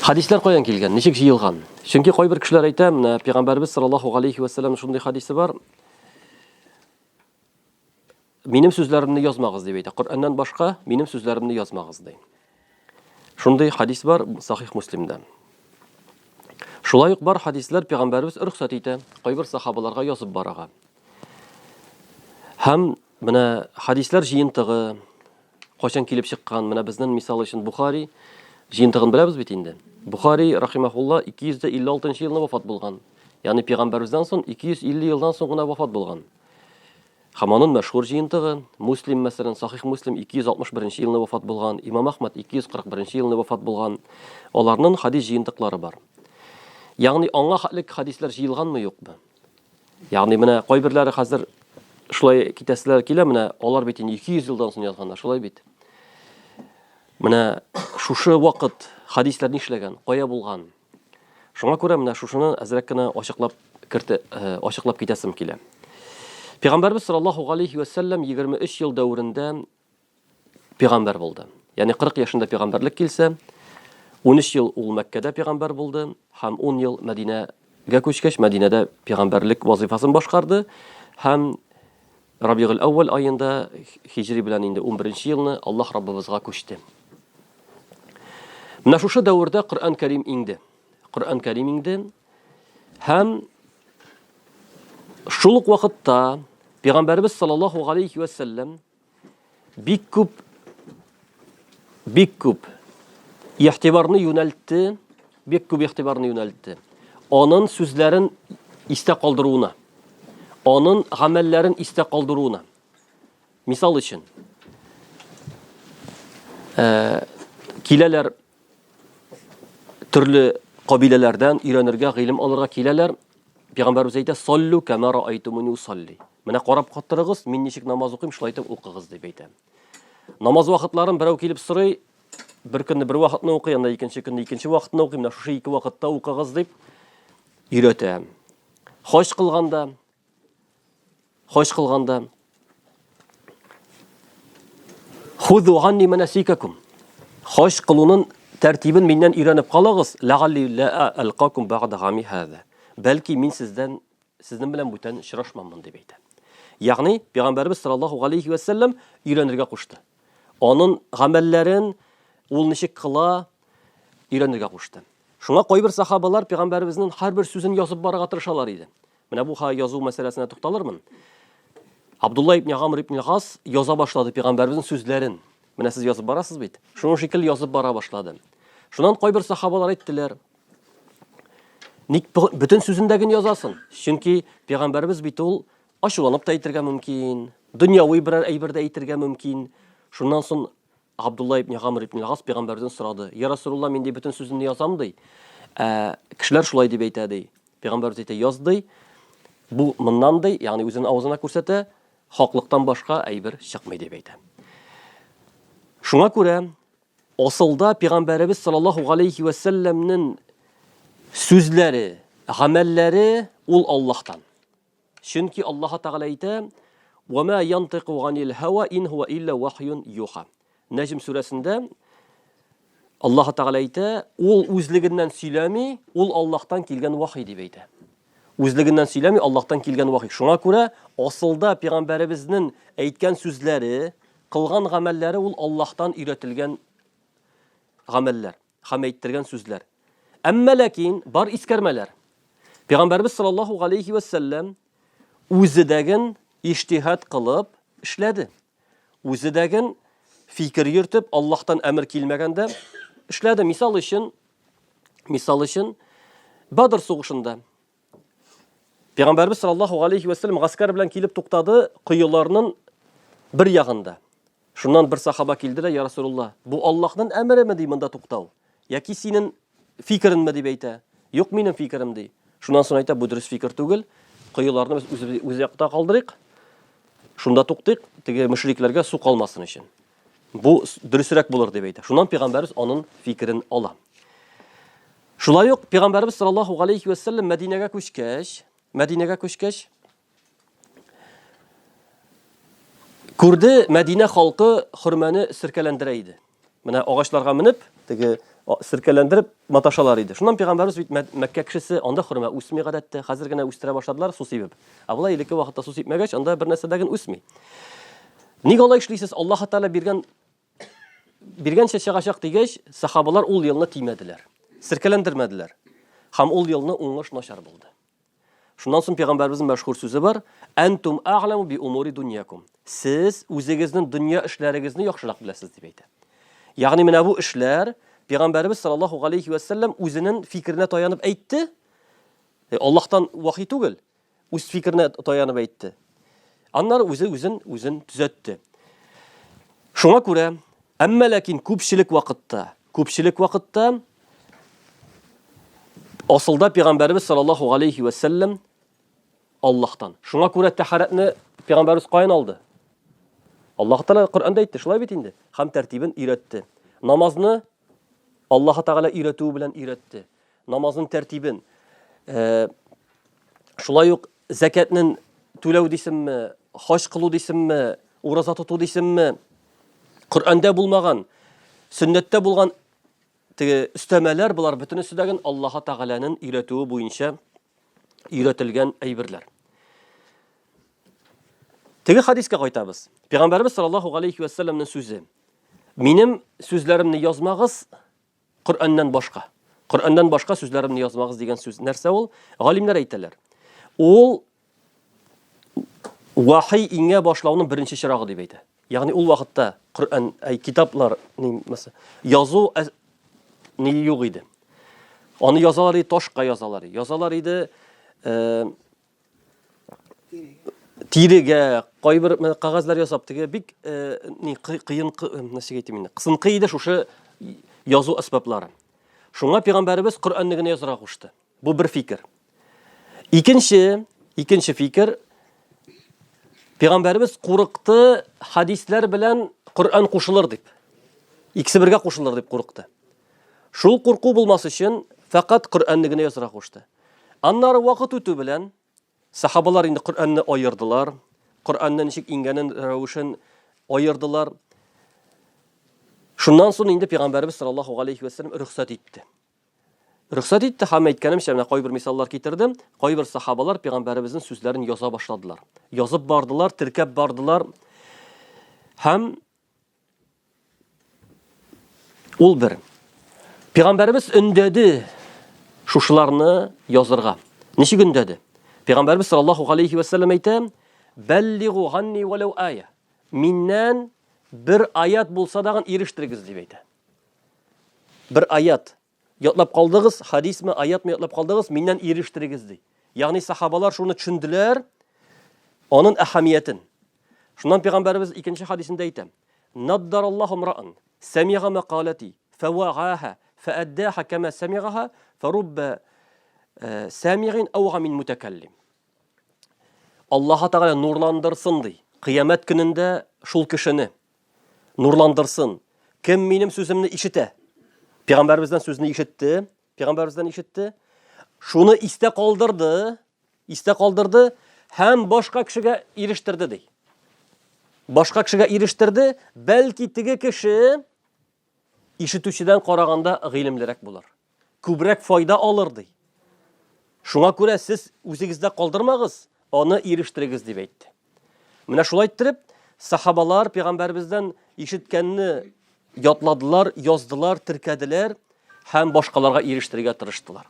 Хадислар каян килгән, ничек җыелган? Чөнки кайбер кешеләр әйтә, менә Пәйгамбәрбез саллаллаһу алейхи ва саллям шундый хадисе бар. Минем сүзләремне язмагыз дип әйтә. Коръәннән башка минем сүзләремне язмагыз ди. Шундый хадис бар Сахих Муслимдә. Шулай ук бар хадислар Пәйгамбәрбез рөхсәт итә кайбер сахабаларга язып барага. Һәм менә хадислар җыентыгы кайчан килеп чыккан? Менә безнең мисал өчен Бухари җыентыгын беләбез бит инде. Бухари рахимахулла 256 елда вафат булган. Ягъни Пәйгамбәрбездән соң 250 елдан соң гына вафат булган. Һәм аның мәшһүр җыентыгы Муслим мәсәлән Сахих Муслим 261 елда вафат булган, Имам Ахмад 241 елда вафат булган. Аларның хадис җыентыклары бар. Ягъни аңа хәтлек хадислар җыелганмы юкмы? Ягъни менә кайберләре хәзер шулай китәселәр килә, менә алар бит 200 елдан соң язганнар, шулай бит. Менә шушы вакыт хадислар нишләгән, кая булган? Шуңа күрә менә шушыны әзрәк кенә ачыклап китәсем килә. Пәйгамбәрбез саллаллаһу алейхи ва саллям 23 ел дәврендә пәйгамбәр булды. Ягъни 40 яшында пәйгамбәрлек килсә, 13 ел ул Мәккәдә пәйгамбәр булды һәм 10 ел Мәдинәгә күчкәч, Мәдинәдә пәйгамбәрлек вазифасын башкарды һәм Рабигъул әүвәл аенда Хиҗри белән инде 11 елны Аллаһ Раббыбызга күчте. Менә шушы дәврдә Коръән Кәрим инде. Коръән Кәрим инде һәм шул ук вакытта Пәйгамбәрбез саллаллаһу алейхи ва саллям бик күп ихтибарны юнәлтте, Аның сүзләрен истә калдыруына, аның гамәлләрен истә калдыруына. Мисал өчен, киләләр төрле кабиләләрдән өйрәнергә, гыйлем алырга киләләр. Пәйгамбәрбез әйтә: "Саллу кама раайтумуни усалли." Менә карап каттырыгыз, мин ничек намаз укыйм, шулай итеп укыгыз дип әйтә. Намаз вакытларын берәү килеп сорый, бер көнне бер вакытны укый, анда икенче көнне икенче вакытны укый, менә шушы ике вакытта укыгыз дип өйрәтә. Хаҗ кылганда "Хузу анни манасикакум." Хаҗ кылуның тәртибен миннән өйрәнеп калыгыз, "Лагалли ла алқакум бa'да гами хаза." Бәлки мин сезнең белән бүтән очрашмаммын дип әйтә. Ягъни Пәйгамбәрбез саллаллаһу алейхи ва саллям өйрәнергә кушты. Аның гамәлләрен ул ничек кыла өйрәнергә кушты. Шуңа кайбер сахабалар Пәйгамбәрбезнең һәрбер сүзен язып барырга тырышалар иде. Менә бу язу мәсьәләсенә тукталырмын. Абдулла ибн Гамр ибн Гас яза башлады Пәйгамбәрбезнең сүзләрен. Менә сез язып барасыз бит. Шуның шикелле язып бара башлады. Шуннан кайбер сахабалар әйттеләр: "Ник бүтән сүзендәген язасын?" Чөнки Пәйгамбәрбез бит ул ачуланып та әйтергә мөмкин, дөньяви берәр әйбер дә әйтергә мөмкин. Шуннан соң Абдулла ибн Гамр ибн Гас Пәйгамбәрдән сорады: "Я Расулулла, мин бүтән сүзенне язам ди. Кешеләр шулай дип әйтә ди." Пәйгамбәрбез әйтә: "Яз ди. Бу моннан ди, ягъни үзенең авызына күрсәтә, хаклыктан башка әйбер чыкмый" дип әйтә. Шуңа күрә асылда Пәйгамбәрбез саллаллаһу алейхи ва саллямның сүзләре, гамәлләре ул Аллаһтан. Чөнки Аллаһ Тәгалә әйтә: "Ва ма янтиқу ганил һава ин хуа илля вахюн юха." Нәҗм сүрәсендә Аллаһ Тәгалә әйтә: "Ул үзлегеннән сөйләми, ул Аллаһтан килгән вахи" дип әйтә. Үзлегеннән сөйләми, Аллаһтан килгән вахи. Шуңа күрә асылда Пәйгамбәрбезнең әйткән сүзләре, кылган гамәлләре ул Аллаһтан өйрәтелгән гамәлләр, һәм әйттергән сүзләр. Әмма ләкин бар искәрмәләр. Пәйгамбәрбез саллаллаһу алейхи ва саллям үзедәген иҗтиһад кылып эшләде. Үзедәген фикер йөртеп, Аллаһтан әмер килмәгәндә эшләде. Мисал өчен Бадр сугышында Пәйгамбәрбез саллаллаһу алейхи ва саллям гаскар белән килеп туктады кыюларның бер ягында. Шуннан бер сахаба килде дә: "Я Расулулла, бу Аллаһның әмереме ди монда туктау? Яки синең фикереңме?" дип әйтә. "Юк, минем фикерем" ди. Шуннан соң әйтә: "Бу дөрес фикер түгел. Кыюларны үз якта калдырыйк. Шунда туктыйк, теге мөшрикләргә су калмасын өчен. Бу дөресрәк булыр" дип әйтә. Шуннан Пәйгамбәрбез аның фикерен ала. Шулай ук Пәйгамбәрбез саллаллаһу алейхи ва саллям Мәдинәгә күчкәч күрде, Мәдинә халкы хөрмәне сиркәләндерә иде. Менә агачларга менеп, теге sirkelendirip matashalar idi. Şundan Peygamberimiz bit Mekke kişisi anda hurma üsmi гадәттә, хәзер генә үстерә башладылар су сибеп. Абулай илеке вакытта су сипмәгәч, анда бер нәрсәдәген үсми. Ник алай эшлисез? Аллаһ Таала биргәнчә чыгачак дигәч, сахабалар ул елны тимәделәр. Сиркелендермәделәр. Һәм ул елны уңыш начар булды. Шуннан соң Пәйгамбәребезнең мәшһүр сүзе бар: "Антум а'ламу би умури дуньякум." Сез үзегезнең дөнья эшләрегезне яхшырак беләсез дип әйтә. Ягъни менә бу эшләр Пәйгамбәребез саллаллаһу алейхи ва саллям үзенең фикеренә таянып әйтте. Аллаһтан вахи түгел, үз фикеренә таянып әйтте. Аннары үзен төзәтте. Шуңа күрә, әмма ләкин күпчелек вакытта асылда Пәйгамбәребез саллаллаһу алейхи ва саллям Аллаһтан. Шуңа күрә тәһаратны Пәйгамбәребез каян алды? Аллаһ Таала Коръәндә әйтте, шулай бит инде. Һәм тәртибен өйрәтте. Намазны Аллаһ Таала өйрәтү белән өйрәтте. Намазның тәртибен. Шулай ук закатның түләү дисемме, хаҗ кылу дисемме, ураза тоту дисемме, Коръәндә булмаган, сөннәттә булган теге үстәмәләр булар бөтенесе дәген Аллаһ Тааланың өйрәтүе буенча өйрәтелгән әйберләр. Теге хадискә кайтабыз. Пәйгамбәрбез саллаллаһу алейхи ва саллямның сүзе: "Минем сүзләремне язмагыз Коръәннән башка. Коръәннән башка сүзләремне язмагыз" дигән сүз нәрсә ул? Галимнәр әйтәләр. Ул вахи иңә башлауның беренче чирагы дип әйтә. Ягъни ул вакытта Коръән китаплар язу ни юк иде. Аны язалар иде, ташка язалар. Язалар иде тирегә, кайбер кагазлар ясап теге бик кыен нәрсәгә әйтим инде. Кысынкы иде шушы язу әсбаплары. Шуңа Пәйгамбәребез Коръәнне генә язырга кушты. Бу бер фикер. Икенче фикер, Пәйгамбәребез курыкты хадисләр белән Коръән кушылыр дип. Икесе бергә кушылыр дип курыкты. Шул курку булмас өчен фақат Коръәнне генә язырга кушты. Аннары вакыт үтү белән сахабалар инде Коръәнне аердылар. Коръәннән ничек иңгәнен рәвешен аердылар. Шуннан соң инде Пәйгамбәребез саллаллаһу алейхи ва саллям рөхсәт итте. Һәм әйткәнемчә, менә кайбер мисаллар китердем. Кайбер сахабалар Пәйгамбәребезнең сүзләрен яза башладылар. Язып бардылар, теркәп бардылар. Һәм ул бер Пәйгамбәребез өндәде шушыларны язырга. Ничек өндәде? Пәйгамбәребез саллаллаһу алейхи ва саллям әйтә: "Баллигу ганни валау ая." Миннән бер аят булса да ирештерегез дип әйтә. Бер аят ятлап калдыгыз, хадисме, аятмы ятлап калдыгыз, миннән ирештерегез ди. Ягъни сахабалар шуны төшенделәр, аның әһәмиятен. Шуннан Пәйгамбәребез икенче хадисендә әйтә: "Наддараллаһу мрa'ан самига мaqalati фава'аха фa'addaha kama sami'aha farubba sami'in awgha min mutakallim." Аллаһ Таала нурландырсын ди. Кыямәт көнендә шул кешене нурландырсын. Кем минем сүземне ишетә? Пәйгамбәребездән сүзне ишетте. Шуны истә калдырды һәм башка кешегә ирештерде ди. Башка кешегә ирештерде, бәлки теге кеше ишетүчедән караганда гыйлемлерәк булыр. Күбрәк файда алыр ди. Шуңа күрә сез үзегездә калдырмагыз, аны ирештерегез дип әйтте. Менә шулай иттереп, сахабалар Пәйгамбәребездән ишеткәнне ятладылар, яздылар, теркәделәр һәм башкаларга ирештерергә тырыштылар.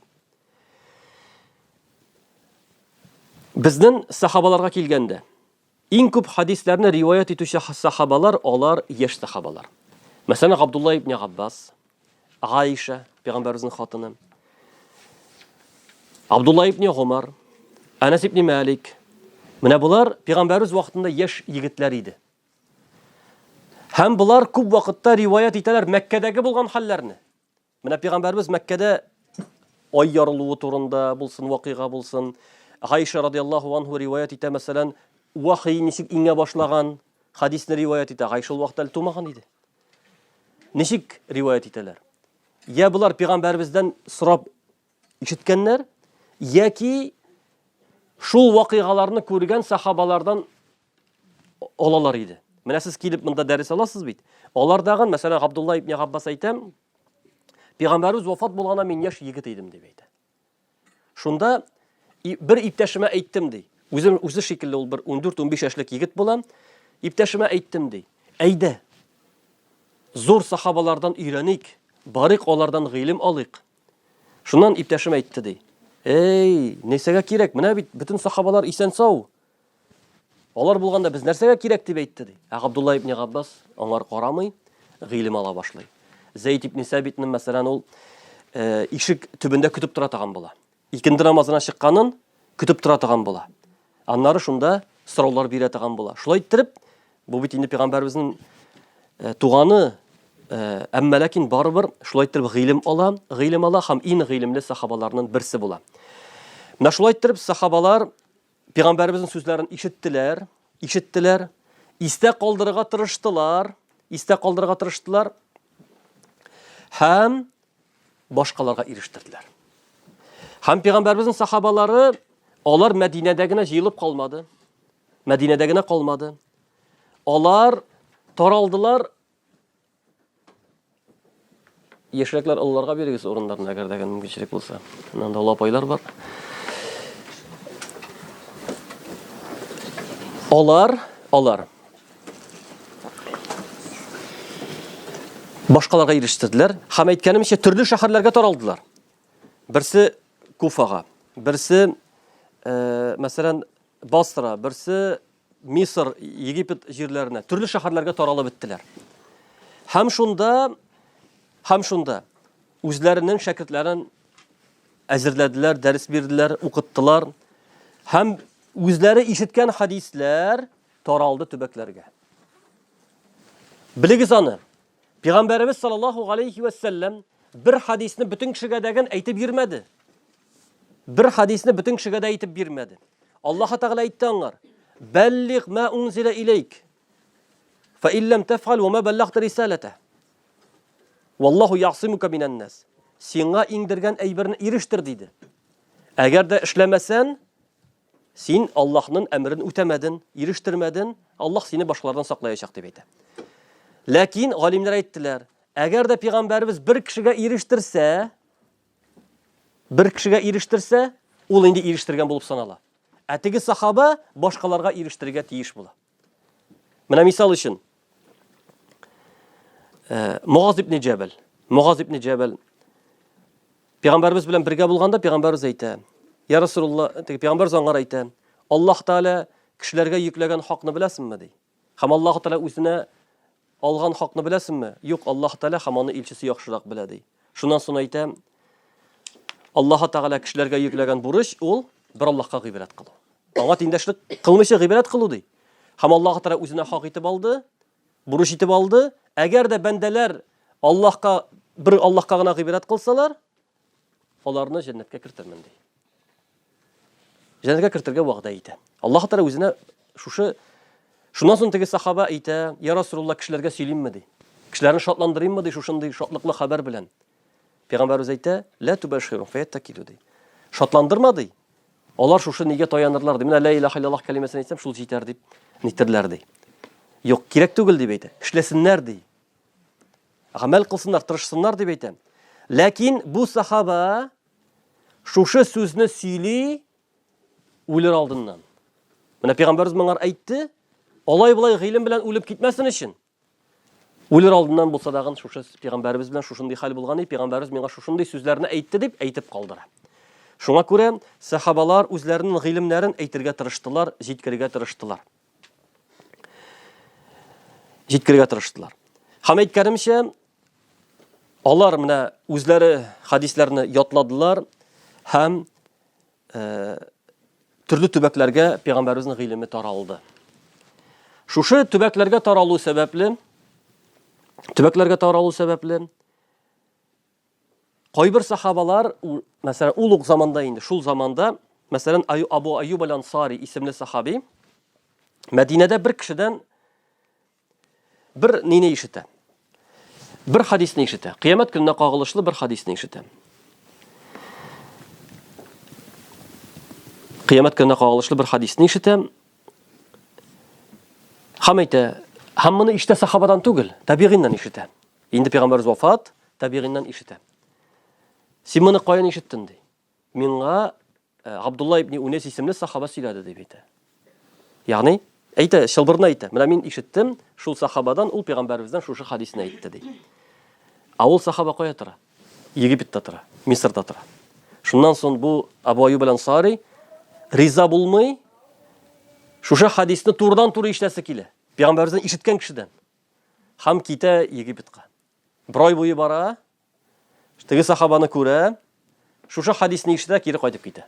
Безнең сахабаларга килгәндә, иң күп хадисләрне риваят итүче сахабалар, алар яшь сахабалар. Мәсәлән, Абдулла ибн Габбас, Аиша, Пәйгамбәребезнең хатыны, Абдулла ибн Умар, Анас ибн Малик. Менә булар Пәйгамбәребез вакытында яшь егетләр иде. Һәм булар күп вакытта риваят итәләр Мәккәдәге булган хәлләрне. Менә Пәйгамбәребез Мәккәдә ай ярылуы турында булсын, вакыйга булсын. Аиша радиллаһу анһу риваят итә, мәсәлән, вахи ничек иңә башлаган хадисне риваят итә. Аиша ул вакытта тумаган иде. Ничек риваят итәләр? Я булар Пәйгамбәребездән сорап ишеткәннәр, яки шул вакыйгаларны күргән сахабалардан алалар иде. Менә сез килеп монда дәрес аласыз бит. Алар дагы, мәсәлән, Абдулла ибн Габбас әйтәм, Peygamberimiz vafat bulganda men yaş yigit edim deb aytdi. Şunda bir iptaşıma aytdim dey. O'zi şekilli ol bir 14-15 yoshlik yigit bo'lam. Iptaşıma aytdim dey. Ayda zo'r sahabalardan öğrenik, barik olardan g'ilim olik. Shundan iptaşım aytdi dey. Ey, nesaga kerak? Mana bütün sahabalar isen sog'. Olar bo'lganda biz narsaga kerak deb aytdi dey. Abdullah ibn Abbas onlar qaramay, g'ilim ala başlay. Zayd ibn Sabitning masalan ol ишик түбендә көтеп тора торган була. Икенде намазына чыкканын көтеп тора торган була. Аннары шунда сораулар бирә торган була. Шулай иттереп, бу бит инде пәйгамбәребезнең туганы әмма ләкин барыбер шулай иттереп гыйлем ала һәм иң гыйлемле сахабаларның берсе була. Менә шулай иттереп сахабалар пәйгамбәребезнең сүзләрен ишеттеләр, истә калдырырга тырыштылар, һәм başqalarga eriştirdiler. Hem Peygamberimizin sahabaları onlar Medine'degine jıyılıp kalmadı. Medine'degine kalmadı. Onlar taraldılar. Yeşrekler Allah'a veririz orunlarına eğer degen mümkünçilik olsa. Bundan da Allah paylar var. Onlar başqalarga eriştirdiler. Ham aytganimcha turli shaharlarga taraldılar. Birsi Kufaga, birsi masalan Basra, birsi Misr, Egipet yerlerine, turli shaharlarga taralib bittiler. Ham shunda o'zlarining shogirdlarini azirladilar, dars berdilar, o'qitdilar. Ham o'zlari eshitgan hadislar taraldı tübeklarga. Biligiz onu. Peygamberimiz sallallahu aleyhi ve sellem bir hadisini bütün kişiye degen aytib yürmedi. Bir hadisini bütün kişiye de aytib yürmedi. Allah Teala aytdı onlar. Bellig ma unzile ileyk. Fa illem tef'al ve ma bellagta risalete. Wallahu ya'simuka minen nas. Sana indirgen eybirini eriştir dedi. Eğer de işlemesen sen Allah'ın emrini ütemedin, eriştirmedin, Allah seni başkalardan saklayacak dedi. Lakin alimler ayttılar, eğer de Peygamberimiz bir kişiye eriştirse, ol indi eriştirgen bulup sanala. Atigi sahaba başkalarga eriştirge tiyiş bula. Mana misal için Muaz ibn Cebel Peygamberimiz bilen birge bulganda Peygamberimiz aytdı. Ya Resulullah, Peygamberimiz ona aytdı. Allah Teala kişilerge yüklegen hakını bilesinmi dey. Hem Allah Teala üzüne algan hakını bilesinmi? Yok, Allah Teala hem onu ilçisi yaxşırak bile dey. Şundan sonra aytdı. Allah Teala kişilerge yüklegen buruş ol bir Allah'a gıybet kılı. Ona tindəşlik kılmışı gıybet kılı dey. Hem Allah Teala üzüne hak itib aldı, buruş itib aldı. Eğer de bendeler Allah'a gına gıybet kılsalar, onlarını cennetke kirtirmen dey. Cennetke kirtirge vaqda aytdı. Allah Teala üzüne şundan sonra teki sahaba aytdı. Ya Resulullah kişilerge söyleyeyim mi dey. Kişilerini şatlandırayım mı dey şunday şatlıklı haber bilen. Peygamberimiz aytdı. La tubashirun fayattakilu dey. Şatlandırma dey. Onlar şuşu nige tayanırlar dey. Mina la ilahe illallah kelimesini aytsam şul yeter deyip nitirler dey. Yok gerek tugul deyip aytdı. İşlesinler dey. Amel kılsınlar, tırışsınlar deyip aytdı. Lakin bu sahaba şuşu sözünü söyley ölür aldından. Mina Peygamberimiz bana aytdı. Olay bulay g'ilim bilen ölüp gitmesin için. Ölür aldından bolsa dagın şuşu Peygamberimiz bilen şuşunday hal bulgany, Peygamberimiz menga şuşunday sözlerini aytdı dep aytып kaldıra. Şuna göre sahabalar özlerinin g'ilimlerin aytırga tırıştılar, jetkirge tırıştılar. Ham aytganimcha onlar mina özleri hadislerini yotladılar, hem türlü tübeklerge Peygamberimizin g'ilimi taraldı. Şuşu tübeklerge taralı sebepli Qoy bir sahabalar mesela ulug zamanda indi. Şul zamanda mesela Abu Ayyub el-Ansari isimli sahabi Medine'de bir kişiden bir nini işitdi. Bir hadisni işitdi. Kıyamet gününe qagılışlı bir hadisni işitdi. Hamayta hammani işte sahabadan tugul, tabiinden işitdi. Endi Peygamberimiz vafat, tabiinden işitdi. Син моны каян ишеттең ди. Миңа Абдулла ибн Унес исемле сахаба сөйләде дип әйтә. Ягъни, әйтә, шылбырны әйтә. Менә мин ишеттем, шул сахабадан ул пәйгамбәребездән шушы хадисне әйтте ди. Ул сахаба кая тора? Египетта тора, Мисырда тора. Шуннан соң бу Абу Аюб ал-Ансари риза булмый, шушы хадисне турыдан-туры иштәсе килә. Пәйгамбәребездән ишеткән кешедән. Һәм китә Египетка. Бер ай буе бара, теге сахабаны күрә, шушы хадисне ишетә, кире кайтып китә.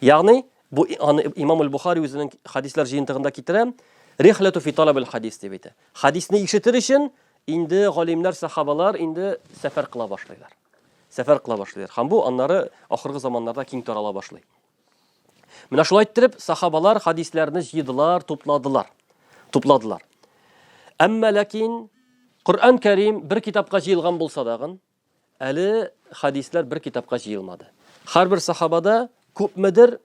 Ягъни, бу Имам аль-Бухари үзенең хадислар җыентыгында китерә, рихлату фи талаб аль-хадис дип әйтә. Хадисне ишетер өчен инде галимнәр, сахабалар инде сәфәр кыла башлыйлар. Сәфәр кыла башлыйлар. Һәм бу аннары ахыргы заманнарда киң тарала башлый. Менә шулай итеп, сахабалар хадисләрне җыйдылар, тупладылар. Әмма ләкин Коръән Кәрим бер китапка җыелган булса дагы, әле хадислар бер китапка җыелмады. Һәрбер сахабада күпмедер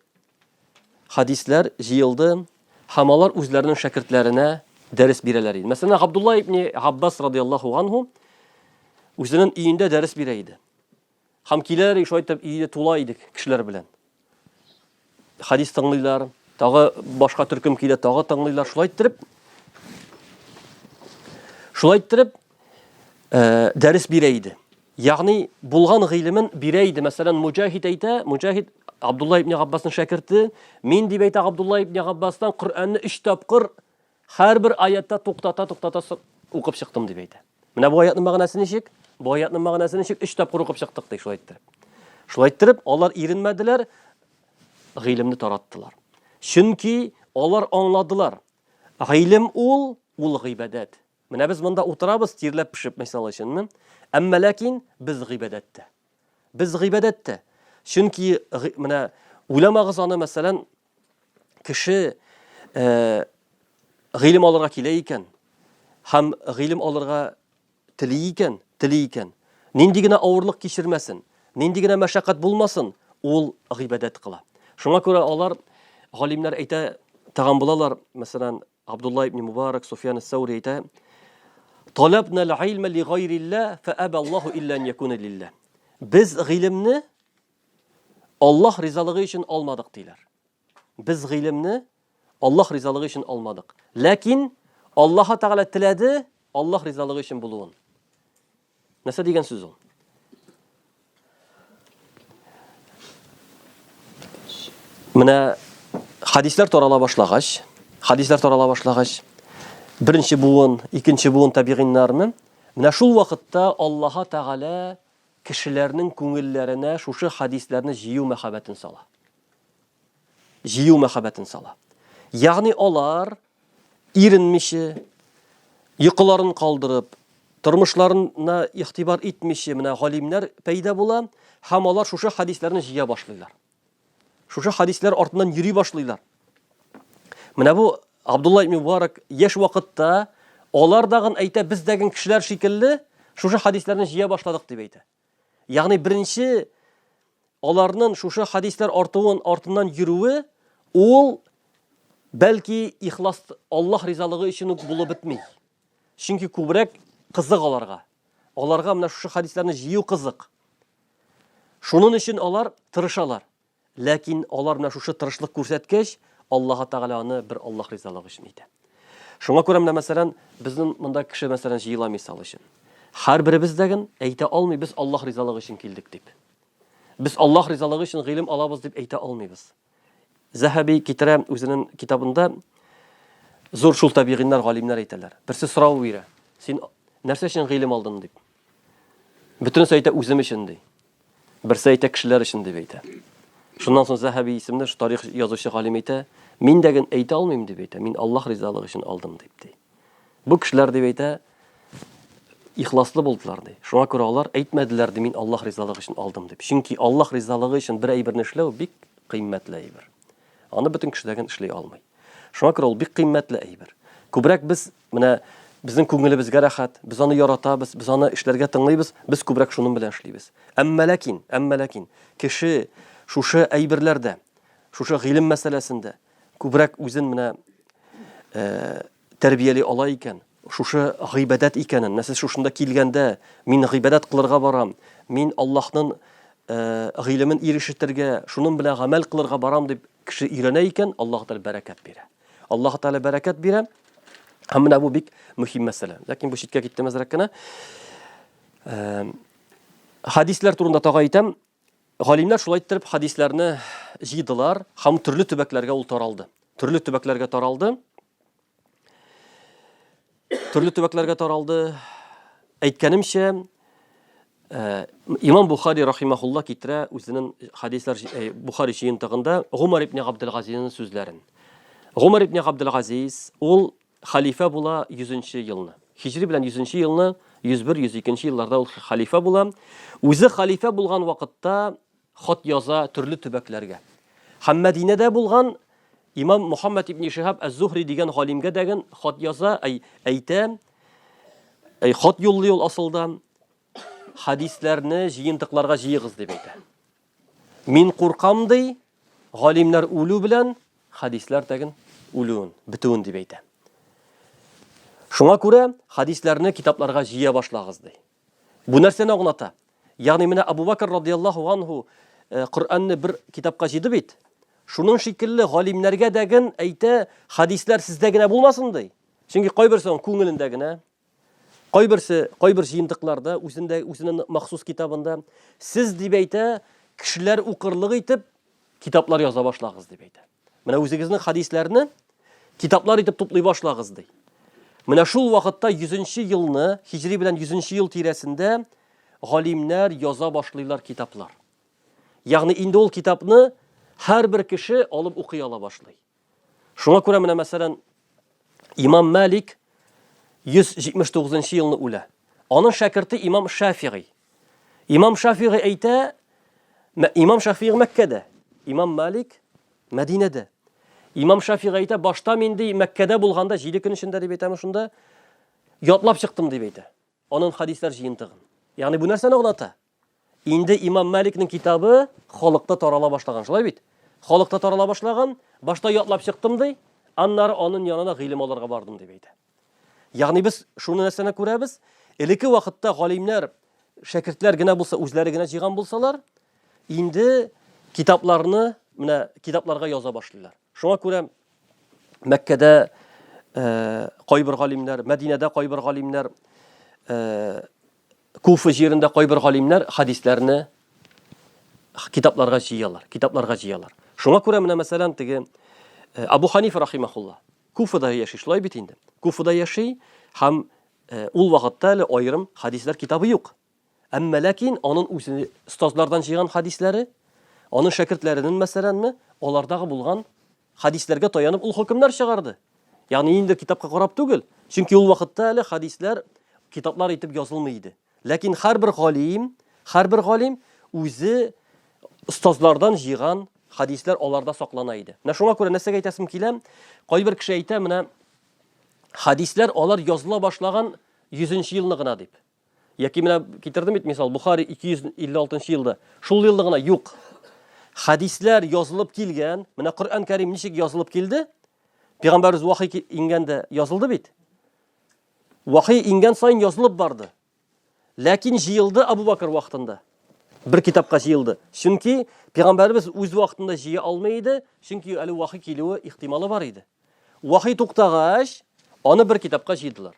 хадислар җыелды, һәм алар үзләренең шәкертләренә дәрес бирәләр иде. Мәсәлән, Абдулла ибн Аббас радиллаһу анһу үзенең өендә дәрес бирә иде. Һәм киләләр, шулай итеп, өйдә тула идек кешеләр белән. Хадис тыңлыйлар, тагы башка төркем килә, тагы тыңлыйлар, шулай итеп дәрес бирә иде. Ягъни булган гыйлемен бирә иде. Мәсәлән, Муҗахид әйтә, Муҗахид Абдулла ибн Аббасның шәкерте, мин дип әйтә Абдулла ибн Аббастан Коръәнне 3 тапкыр һәрбер аятта туктата укып чыктым дип әйтә. Менә бу аятның мәгънәсе ничек? Бу аятның мәгънәсе ничек? 3 тапкыр укып чыктык ди, шулай итеп. Шулай итеп, алар иренмәделәр, гыйлемне тараттылар. Чөнки алар аңладылар. Гыйлем ул гыйбадат. Менә без монда утырабыз, тирләп пешеп, мисал өчен. Әмма ләкин без гыйбадатта. Чөнки менә уламагыз аны, мәсәлән, кеше гыйлем алырга килә икән, һәм гыйлем алырга тели икән, нинди генә авырлык кичермәсен, нинди генә мәшәкать булмасын, ул гыйбадат кыла. Шуңа күрә алар галимнәр әйтә, тагын булалар, мәсәлән, Абдулла ибн Мубарак, Суфьян ас-Саури әйтә: "Талабна ал-илма ли гайрилләh, фа'аба Аллаһу илля ан якуна лилләh." Без гыйлемне Аллаһ ризалыгы өчен алмадык диләр. Без гыйлемне Аллаһ ризалыгы өчен алмадык. Ләкин Аллаһ Тәгалә теләде Аллаһ ризалыгы өчен булуын. Нәрсә дигән сүз ул? Менә хадислар тарала башлагач, беренче буын, икенче буын табигиннарны, менә шул вакытта Аллаһ Тәгалә кешеләрнең күңелләренә шушы хадисларны җыю мәхәббәтен сала. Ягъни алар иренмичә, йокыларын калдырып, тормышларына игътибар итмичә, менә галимнәр пәйда була, һәм алар шушы хадисларны җыя башлыйлар. Шушы хадислар артыннан йөри башлыйлар. Менә бу Абдулла ибн Мубарак яшь вакытта алар дагын әйтә, без дәгән кешеләр шикелле шушы хадисларны җыя башладык дип әйтә. Ягъни беренче аларның шушы хадислар артыннан йөрүе, ул бәлки ихлас Аллаһ ризалыгы өчен үк булып бетми. Чөнки күбрәк кызык аларга. Аларга менә шушы хадисларны җыю кызык. Шуның өчен алар тырышалар. Ләкин алар менә шушы тырышлык күрсәткәч, Аллаһ Тәгалә аны бер Аллаһ ризалыгы өчен итә. Шуңа күрә менә мәсәлән, безнең монда кеше мәсәлән җыела мисал өчен. Һәрберебез дәген әйтә алмый, без Аллаһ ризалыгы өчен килдек дип. Без Аллаһ ризалыгы өчен гыйлем алабыз дип әйтә алмыйбыз. Зәһәби китерә үзенең китабында зур шул табигиннар, галимнәр әйтәләр. Берсе сорау бирә. Син нәрсә өчен гыйлем алдың дип. Бөтенесе әйтә үзем өчен ди. Берсе әйтә кешеләр өчен дип әйтә. Шуннан соң Зәһәби исемле тарих язучы галим әйтә, мин дәген әйтә алмыйм дип әйтә. Мин Аллаһ ризалыгы өчен алдым дип ди. Бу кешеләр дип әйтә, ихласлы булдылар ди. Шуңа күрә алар әйтмәделәр ди, мин Аллаһ ризалыгы өчен алдым дип. Чөнки Аллаһ ризалыгы өчен бер әйберне эшләү бик кыйммәтле әйбер. Аны бөтен кешеләргә эшли алмый. Шуңа күрә ул бик кыйммәтле әйбер. Күбрәк без менә безнең күңелебезгә рәхәт, без аны яратабыз, без аны эшләргә тыңлыйбыз, без күбрәк шуның белән эшлибез. Әмма ләкин кеше шушы әйберләрдә, шушы гыйлем мәсьәләсендә күбрәк үзен менә тәрбияли ала икән, шушы гыйбадат икәнен, нәрсә шушында килгәндә, мин гыйбадат кылырга барам, мин Аллаһның гыйлемен ирештерге, шуның белән гамәл кылырга барам дип кеше өйрәнә икән, Аллаһ Тәала бәрәкәт бирә. Аллаһ Тәала бәрәкәт бирә. Һәм менә бу бик мөһим мәсьәлә. Ләкин бу читкә киттем әзрәк кенә. Хадислар турында тагы әйтәм. Галимнәр шулай итеп хадисларны җыйдылар, һәм төрле төбәкләргә ул таралды. Төрле төбәкләргә таралды. Төрле төбәкләргә таралды. Әйткәнемчә, Имам Бухари рахимахулла китерә үзенең хадислар Бухари җыентыгында Гумар ибн Габделгазизның сүзләрен. Гумар ибн Габделгазиз ул халифа була 100-нче елны. Хиҗри белән 100-нче елны 101-102-нче елларда ул халифа була. Үзе халифа булган вакытта хат яза төрле төбәкләргә. Һәм Мәдинәдә булган Имам Мухаммад ибн Шихаб әз-Зухри дигән галимгә дәген хат яза, әйтә, хат юллый ул асылда хадисләрне җыентыкларга җыегыз дип әйтә. Мин куркам ди, галимнәр үлү белән хадислар тәген үлүен, битүен дип әйтә. Шуңа күрә хадисләрне китапларга җыя башлагыз ди. Бу нәрсәне аңлата. Ягъни менә Абу Бакр радиллаһу анху Коръәнне бер китапка җыйды бит. Шуның шикелле галимнәргә дәген әйтә, хадислар сездә генә булмасын ди. Чөнки кайберсе күңелендә генә, кайбер җыентыкларда, үзенең махсус китабында сез дип әйтә, кешеләр укырлык итеп китаплар яза башлагыз дип әйтә. Менә үзегезнең хадисләрне китаплар итеп туплый башлагыз ди. Менә шул вакытта 100-нче елны, Хиҗри белән 100-нче ел тирәсендә галимнәр яза башлыйлар китаплар. Ягъни инде ул китапны һәрбер кеше алып укый ала башлый. Шуңа күрә менә мәсәлән Имам Малик 179-нчы елны үлә. Аның шәкерте Имам Шафиғи. Имам Шафиғи әйтә, Имам Шафиғи Мәккәдә, Имам Малик Мәдинәдә. Имам Шафиғи әйтә, башта мин ди Мәккәдә булганда 7 көн эчендә дип әйтәме шунда, ятлап чыктым дип әйтә. Аның хадислар җыентыгын. Ягъни бу нәрсәне аңлата. Инде Имам Маликның китабы халыкта тарала башлаган, шулай бит? Халыкта тарала башлаган, башта ятлап чыктым ди, аннары аның янына гыйлем алырга бардым дип әйтә. Ягъни без шуны нәрсәне күрәбез, элекке вакытта галимнәр, шәкертләр генә булса, үзләре генә җыйган булсалар, инде китапларны, менә китапларга яза башлыйлар. Шуңа күрә Мәккәдә кайбер галимнәр, Мәдинәдә кайбер галимнәр, Куфа җирендә кайбер галимнәр хадисләрне китапларга җыялар. Шуңа күрә менә мәсәлән теге Абу Ханифа рахимахулла Куфада яши, шулай бит инде. Куфада яши һәм ул вакытта әле аерым хадислар китабы юк. Әмма ләкин аның үзе остазлардан җыйган хадисләре, аның шәкертләренең мәсәләнме, алардагы булган хадисләргә таянып ул хөкемнәр чыгарды. Ягъни инде китапка карап түгел. Чөнки ул вакытта әле хадислар китаплар итеп язылмый иде. Ләкин һәрбер галим үзе остазлардан җыйган хадислар аларда саклана иде. Менә шуңа күрә нәрсәгә әйтәсем килә? Кайбер кеше әйтә, менә хадислар алар языла башлаган 100-нче елны гына дип. Яки менә китердем бит мисал Бухари 256-нчы елда. Шул елны гына юк. Хадислар язылып килгән, менә Коръән Кәрим ничек язылып килде? Пәйгамбәрбез вахый ингәндә язылды бит. Вахый ингән сайын язылып барды. Ләкин җыелды Абу Бакр вакытында. Бер китапка җыелды. Чөнки Пәйгамбәрбез үз вакытында җыя алмый иде, чөнки әле вахый килүе ихтималы бар иде. Вахый туктагач, аны бер китапка җыйдылар.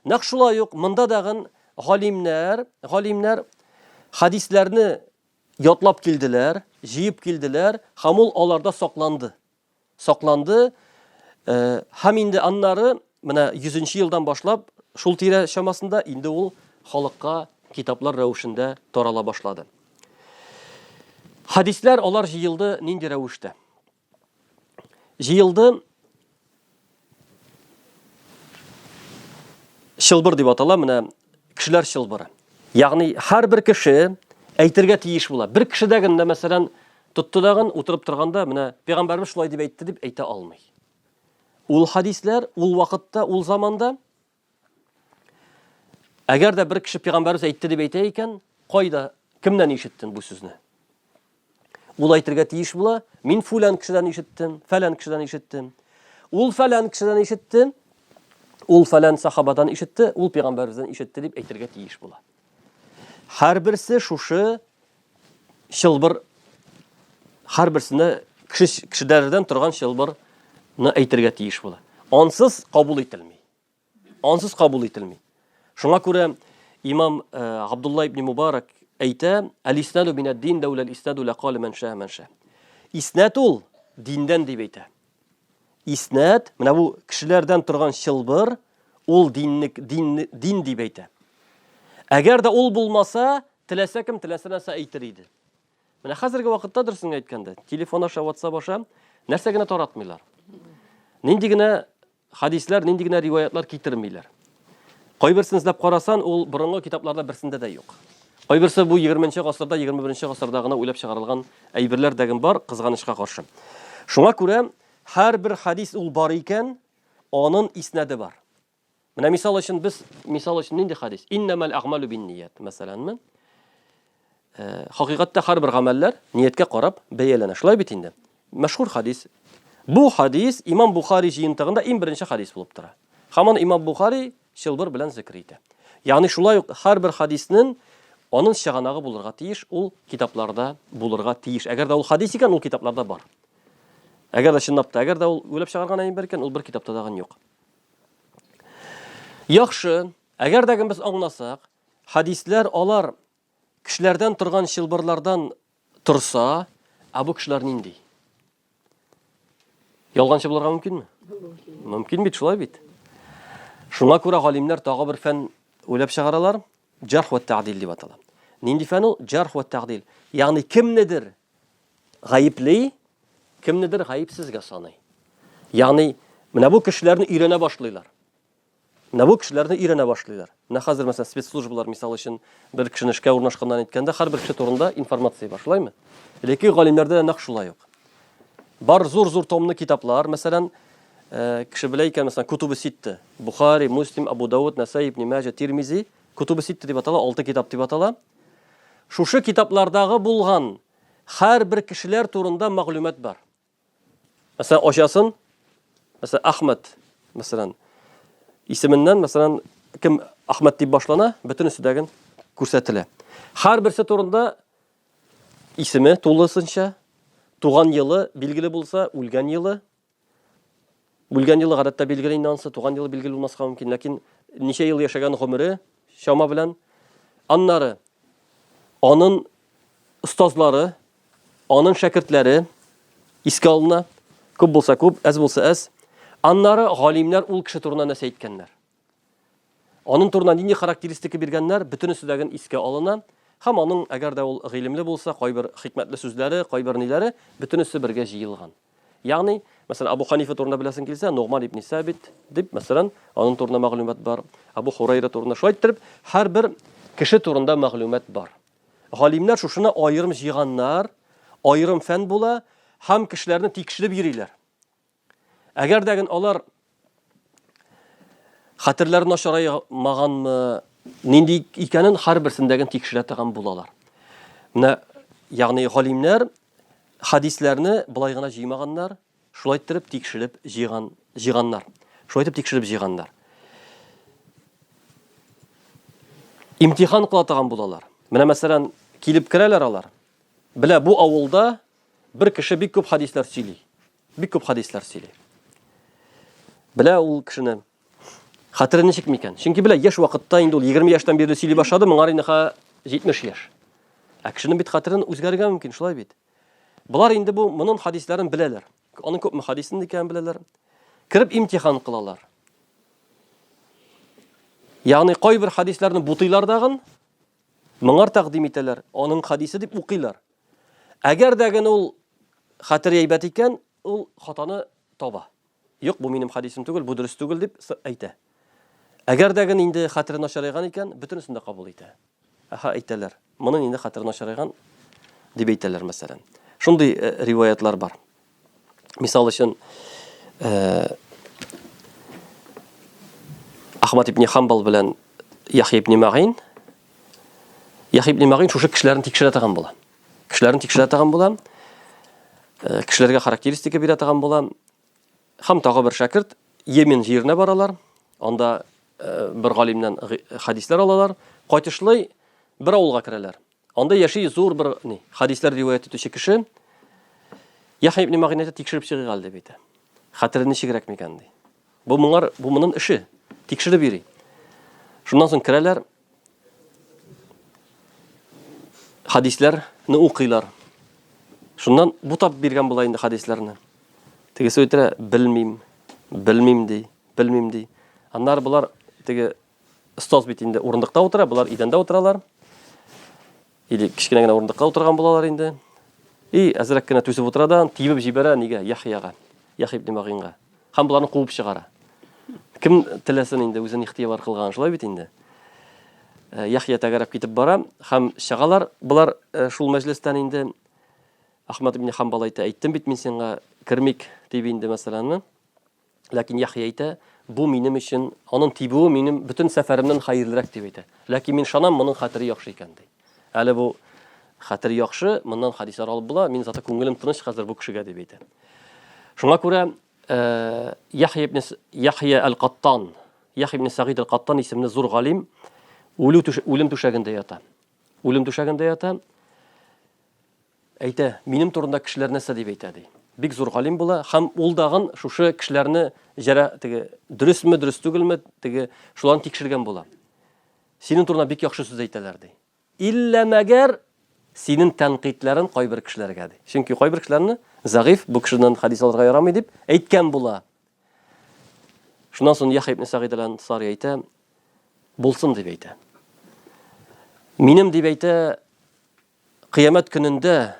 Нәкъ шулай ук монда дагы галимнәр хадисләрне ятлап килделәр, җыеп килделәр, һәм ул аларда сакланды. Һәм инде аннары менә 100-нче елдан башлап шул тирә чамасында инде ул халыкка китаплар рәвешендә тарала башлады. Хадислар алар җыелды нинди рәвештә? Җыелды шылбыр дип атала, менә кешеләр шылбыры. Ягъни һәрбер кеше әйтергә тиеш була. Бер кеше дәгендә мәсәлән тотты дагын утырып торганда, менә Пәйгамбәрбез шулай дип әйтте дип әйтә алмый. Ул хадислар ул вакытта, ул заманда әгәр дә бер кеше Пәйгамбәрбез әйтте дип әйтә икән, кайда, кемнән ишеттең бу сүзне? Ул әйтергә тиеш була, мин фулан кешедән ишеттем, фәлән кешедән ишеттем. Ул фәлән кешедән ишетте, ул фәлән сахабадан ишетте, ул Пәйгамбәрбездән ишетте дип әйтергә тиеш була. Һәрберсе шушы шылбыр һәрберсенә кешеләрдән торган шылбырны әйтергә тиеш була. Ансыз кабул ителми. Ансыз кабул ителми. Шуңа күрә имам Абдулла ибн Мубарак әйтә: "Ал-иснаду мин-ад-дин дәүла ал-иснаду лaqala man sha man sha." Иснат ул диндән дип әйтә. Иснат, менә бу кешеләрдән торган шылбыр, ул дин дип әйтә. Әгәр дә ул булмаса, теләсә кем теләсә нәрсә әйтер иде. Менә хәзерге вакытта дөресен әйткәндә, телефон аша, WhatsApp аша нәрсә генә таратмыйлар. Нинди генә хадислар, нинди генә риваятлар китермиләр. Кайберсен эзләп карасан, ул борынгы китапларда берсендә дә юк. Кайберсе бу 20нче гасырда, 21нче гасырда гына уйлап чыгарылган әйберләр дәген бар, кызганычка каршы. Шуңа күрә һәр бер хадис ул бар икән, аның иснады бар. Менә мисал өчен нинди хадис? Иннамал аъмалу бин-ният, мәсәлән. Хакыйкатьтә һәр бер гамәлләр нияткә карап бәяләнә. Шулай бит инде. Мәшһүр хадис. Бу хадис Имам Бухари җыентыгында иң беренче хадис булып тора. Һаман Имам Бухари шылбыр белән зикр итә. Ягъни шулай ук һәр бер хадиснең аның чыганагы булырга тиеш, ул китапларда булырга тиеш. Әгәр дә ул хадис икән, ул китапларда бар. Әгәр дә чынлап та, әгәр дә ул уйлап чыгарган әйбер икән, ул бер китапта да юк. Яхшы, әгәр дә без аңласак, хадисләр алар кешеләрдән торган шылбырлардан торса, бу кешеләр нинди? Ялганчы булырга мөмкинме? Мөмкин бит, шулай бит. Шуңа күрә галимнәр тагы бер фән уйлап чыгаралар, җарх ва тәгъдил дип атала. Нинди фән ул? Җарх ва тәгъдил. Ягъни кемнедер гаепли, кемнедер гаепсезгә саный. Ягъни менә бу кешеләрне өйрәнә башлыйлар. Менә бу кешеләрне өйрәнә башлыйлар. Менә хәзер мәсәлән спецслужбалар мисал өчен бер кешене эшкә урнашканнан әйткәндә, һәр бер кеше турында информация бар, шулаймы? Ләкин галимнәрдә нәкъ шулай ук. Бар зур-зур томны китаплар, мәсәлән, кеше белә икән, мәсәлән, Кутубы Ситта, Бухари, Муслим, Абу Дауд, Насаи, Ибн Маҗа, Тирмизи, Кутубы Ситта дип атала, 6 китап дип атала. Шушы китаплардагы булган һәр бер кешеләр турында мәгълүмат бар. Мәсәлән, ачасын, мәсәлән, Ахмад, мәсәлән, исеменнән, мәсәлән, кем Ахмад дип башлана, бөтен үсәдәген күрсәтелә. Һәр берсе турында исеме тулысынча, туган елы билгеле булса, үлгән елы. Үлгән елы гадәттә билгеле инансы, туган елы билгеле булмаска мөмкин, ләкин ничә ел яшәгән гомере шама белән. Аннары аның устазлары, аның шәкертләре искә алына, күп булса күп, әз булса әз. Аннары галимнәр ул кеше турында нәрсә әйткәннәр. Аның турында нинди характеристика биргәннәр, бөтен үсәдәген искә алына. Һәм аның әгәр дә ул гыйлемле булса, кайбер хикмәтле сүзләре, кайбер ниләре бөтенесе бергә җыелган. Ягъни, мәсәлән, Абу Ханифа турында беләсең килсә, Нугман ибн Сабит дип, мәсәлән, аның турында мәгълүмат бар. Абу Хурайра турында шулай итеп, һәр бер кеше турында мәгълүмат бар. Галимнәр шушыны аерым җыйганнар, аерым фән була, һәм кешеләрне тикшереп йөриләр. Әгәр дә алар хәтерләре начараймаганмы, нинди икәнен һәр берсендәген тикшерә торган булалар. Менә, ягъни галимнәр хадисләрне булай гына җыймаганнар, шулай итеп тикшереп җыйганнар. Шулай итеп тикшереп җыйганнар. Имтихан кыла торган булалар. Менә мәсәлән, килеп керәләр алар. Белә, бу авылда бер кеше бик күп хадислар сөйли. Бик күп хадислар сөйли. Белә, ул кешене хәтере ничек микән? Чөнки белә, яшь вакытта инде ул 20 яшьтән бирле сөйли башлады, моңар инде 70 яшь. Кешенең бит хәтерен үзгәргән мөмкин, шулай бит. Булар инде бу моның хадисларын беләләр. Аның күпме хадисен икәнен беләләр. Киреп имтихан кылалар. Ягъни кайбер хадисларны бутыйлар дагын, моңар тәкъдим итәләр, аның хадисе дип укыйлар. Әгәр дә ул хәтер әйбәт икән, ул хатаны таба. Юк, бу минем хадисем түгел, бу дөрес түгел дип әйтә. Әгәр дә инде хәтере начарайган икән, бөтенесен дә кабул итә. Әйтәләр. Моның инде хәтере начарайган дип әйтәләр мәсәлән. Шундый риваятлар бар. Мисал өчен, Ахмад ибн Хамбал белән Яхья ибн Маъин шушы кешеләрне тикшерә торган була. Кешеләргә характеристика бирә торган була. Һәм тагы бер шәкерт Йемен җиренә баралар. Анда бер галимнән хадислар алалар. Кайтышлый бер авылга керәләр. Анда яши зур бер хадислар риваят итүче кеше Яхя ибн Мағинәне тикшереп чыгыгал дип әйтә. Хәтере ничегрәк микән ди. Бу моның эше. Тикшереп йөри. Шуннан соң керәләр. Хадисларны укыйлар. Шуннан бутап биргән була инде хадисларны. Тегесе әйтә, белмим ди. Аннары булар теге устоз бит инде урындыкта утыра, булар идәндә утыралар. Или кичкенә генә урындыкка утырган булалар инде. И әзрәк кенә түсеп утырадан тибеп җибәрә нигә Яхьяга, Яхья ибн Мағинга. Һәм буларны куып чыгара. Кем теләсен инде үзен ихтибар кылган шулай бит инде. Яхья тәгәрәп китеп бара һәм чыгалар. Булар шул мәҗлестән инде Ахмад ибн Ханбал әйттем бит мин сиңа кирмик дип инде мәсәлән. Ләкин Яхья әйтә, бу минем өчен, аның тибүе минем бөтен сәфәремнән хәерлерәк дип әйтә. Ләкин мин шанам моның хәтере яхшы икән ди. Әле бу хәтер яхшы, моннан хадислар алып була, мин заты күңелем тыныч хәзер бу кешегә дип әйтә. Шуңа күрә Яхья ал-Каттан, Яхья ибн Сагид ал-Каттан исемле зур галим үлем түшәгендә ята. Үлем түшәгендә ята. Әйтә, минем турында кешеләр нәрсә дип әйтә ди. Бик зур галим була һәм ул дагын шушы кешеләрне җәра теге дөресме, дөрес түгелме, теге шуларны тикшергән була. Синең турында бик яхшы сүз әйтәләр ди. Илля мәгәр синең тәнкыйтьләрен кайбер кешеләргә ди. Чөнки кайбер кешеләрне загыйф бу кешедән хадис алырга ярамый дип әйткән була. Шуннан соң Яхья ибн Сагид ал-Ансари әйтә, булсын дип әйтә. Минем дип әйтә, кыямәт көнендә